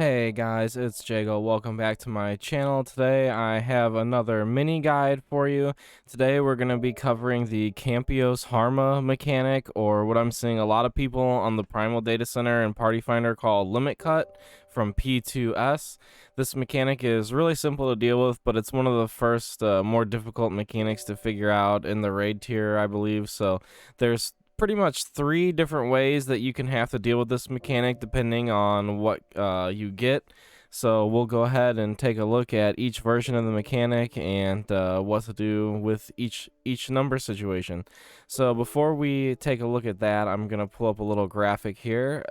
Hey guys, it's Jago. Welcome back to my channel. Today I have another mini guide for you. Today we're going to be covering the Kampeos Harma mechanic, or what I'm seeing a lot of people on the Primal Data Center and Party Finder call Limit Cut from P2S. This mechanic is really simple to deal with, but it's one of the first more difficult mechanics to figure out in the raid tier, I believe. So there's pretty much three different ways that you can have to deal with this mechanic depending on what you get. So we'll go ahead and take a look at each version of the mechanic and what to do with each number situation. So before we take a look at that, I'm gonna pull up a little graphic here.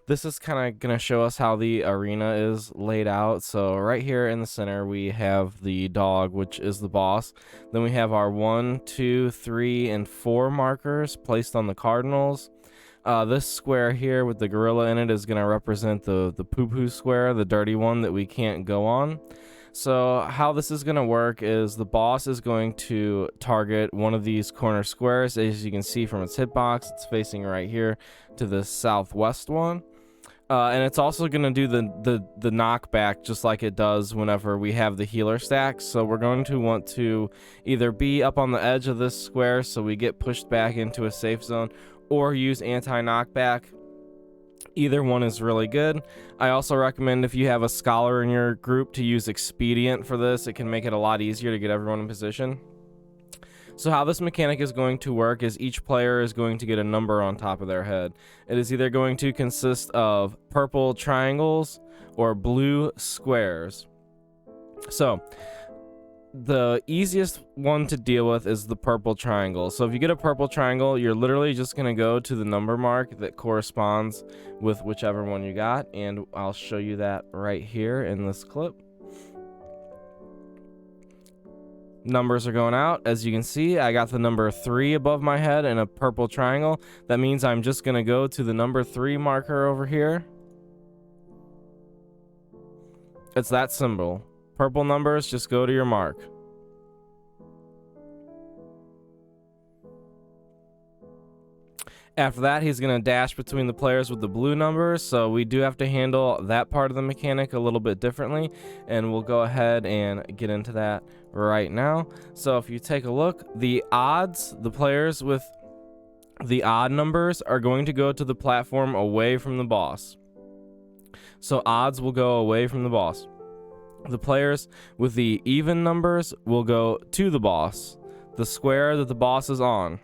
This is kind of going to show us how the arena is laid out. So right here in the center, we have the dog, which is the boss. Then we have our 1, 2, 3, and 4 markers placed on the cardinals. This square here with the gorilla in it is going to represent the poo-poo square, the dirty one that we can't go on. So how this is going to work is the boss is going to target one of these corner squares. As you can see from its hitbox, it's facing right here to the southwest one. And it's also going to do the knockback just like it does whenever we have the healer stacks. So we're going to want to either be up on the edge of this square so we get pushed back into a safe zone, or use anti-knockback. Either one is really good. I also recommend, if you have a scholar in your group, to use expedient for this. It can make it a lot easier to get everyone in position. So how this mechanic is going to work is each player is going to get a number on top of their head. It is either going to consist of purple triangles or blue squares. So the easiest one to deal with is the purple triangle. So if you get a purple triangle, you're literally just going to go to the number mark that corresponds with whichever one you got, and I'll show you that right here in this clip. Numbers are going out. As you can see, I got the number 3 above my head in a purple triangle. That means I'm just going to go to the number 3 marker over here. It's that symbol. Purple numbers, just go to your mark. After that, he's going to dash between the players with the blue numbers, so we do have to handle that part of the mechanic a little bit differently, and we'll go ahead and get into that right now. So if you take a look, the odds, the players with the odd numbers are going to go to the platform away from the boss. So odds will go away from the boss. The players with the even numbers will go to the boss, the square that the boss is on.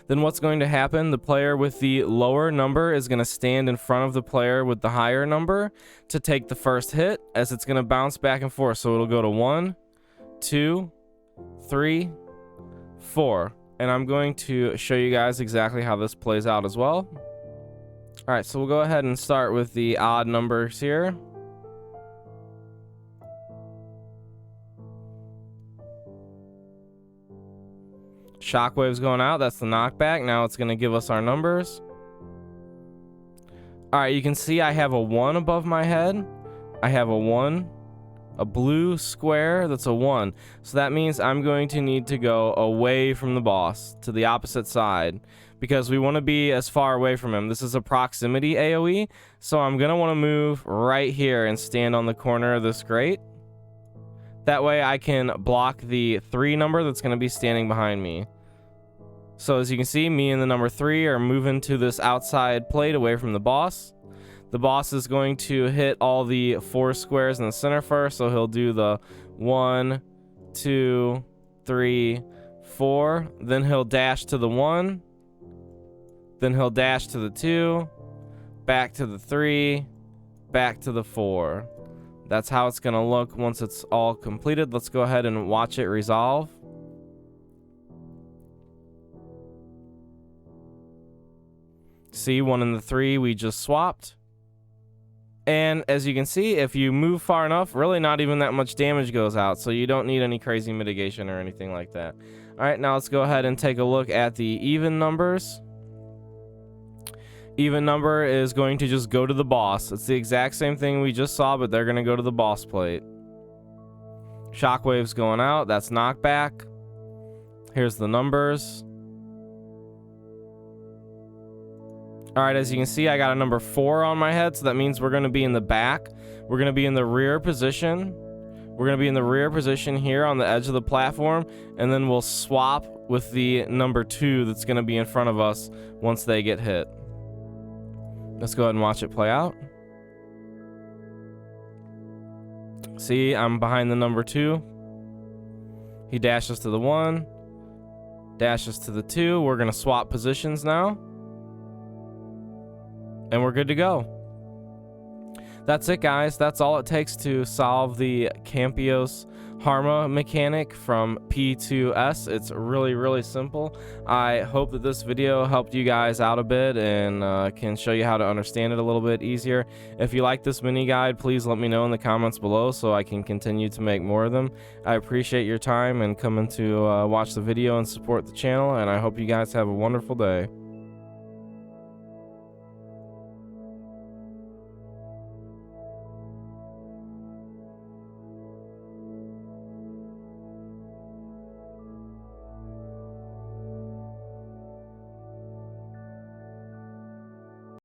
Then what's going to happen, the player with the lower number is going to stand in front of the player with the higher number to take the first hit, as it's going to bounce back and forth. So it'll go to 1, 2, 3, 4. And I'm going to show you guys exactly how this plays out as well. All right, so we'll go ahead and start with the odd numbers here. Shockwave's going out. That's the knockback. Now it's going to give us our numbers. All right, you can see I have a 1 above my head. I have a 1, a blue square that's a 1. So that means I'm going to need to go away from the boss to the opposite side, because we want to be as far away from him. This is a proximity AoE, so I'm going to want to move right here and stand on the corner of this grate. That way I can block the 3 number that's going to be standing behind me. So as you can see, me and the number 3 are moving to this outside plate away from the boss. The boss is going to hit all the 4 squares in the center first, so he'll do the 1, 2, 3, 4. Then he'll dash to the 1. Then he'll dash to the 2, back to the 3, back to the 4. That's how it's going to look once it's all completed. Let's go ahead and watch it resolve. See, 1 and the 3 we just swapped. And as you can see, if you move far enough, really not even that much damage goes out, so you don't need any crazy mitigation or anything like that. All right, now let's go ahead and take a look at the even numbers. Even number is going to just go to the boss. It's the exact same thing we just saw, but they're going to go to the boss plate. Shockwave's going out. That's knockback. Here's the numbers. All right, as you can see, I got a number 4 on my head, so that means we're going to be in the back. We're going to be in the rear position. We're going to be in the rear position here on the edge of the platform, and then we'll swap with the number 2 that's going to be in front of us once they get hit. Let's go ahead and watch it play out. See, I'm behind the number 2. He dashes to the 1, dashes to the 2. We're going to swap positions now. And we're good to go. That's it, guys. That's all it takes to solve the Kampeos Harma mechanic from P2S. It's really, really simple. I hope that this video helped you guys out a bit and can show you how to understand it a little bit easier. If you like this mini guide, please let me know in the comments below so I can continue to make more of them. I appreciate your time and coming to watch the video and support the channel, and I hope you guys have a wonderful day.